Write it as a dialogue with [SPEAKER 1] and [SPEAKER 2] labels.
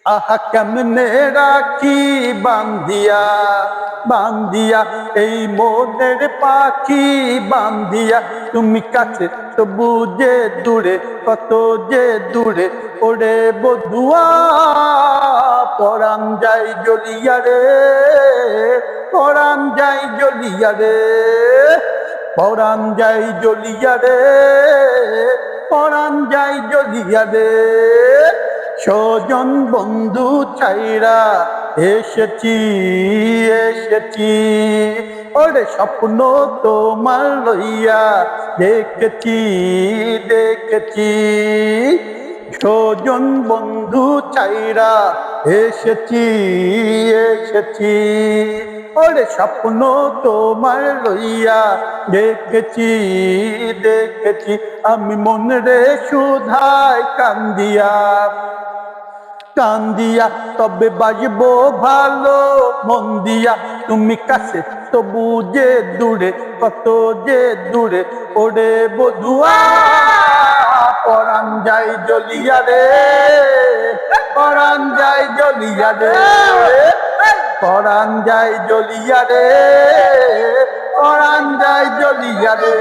[SPEAKER 1] আহা কেমনে রাখি বান্ধিয়া বান্ধিয়া এই মোদের পাখি বান্ধিয়া, তুমি কাছে তবু যে দূরে, কত যে দূরে ওরে বধুয়া, পরাণ যাই জ্বলিয়া রে, পরাণ যাই জ্বলিয়া রে, পরাণ যাই জ্বলিয়া রে, পরাণ যাই জ্বলিয়া রে। স্বজন বন্ধু ছাইরা এসেছি এসেছি, ওরে স্বপ্ন তোমার লইয়া দেখেছি দেখেছি। স্বজন বন্ধু ছাইরা এসেছি এসেছি, ওরে স্বপ্ন তোমার লইয়া দেখেছি দেখেছি। আমি মনে রে সুধায় কান্দিয়া কান্দিয়া, তবে বাজবো ভালো মন দিয়া, তুমি কাছে তবু যে দূরে, কত যে দূরে ওরে বধুয়া, পরাণ যাই জ্বলিয়া রে, পরাণ যাই জ্বলিয়া রে, পরাণ যাই জ্বলিয়া রে, পরাণ যাই জ্বলিয়া রে।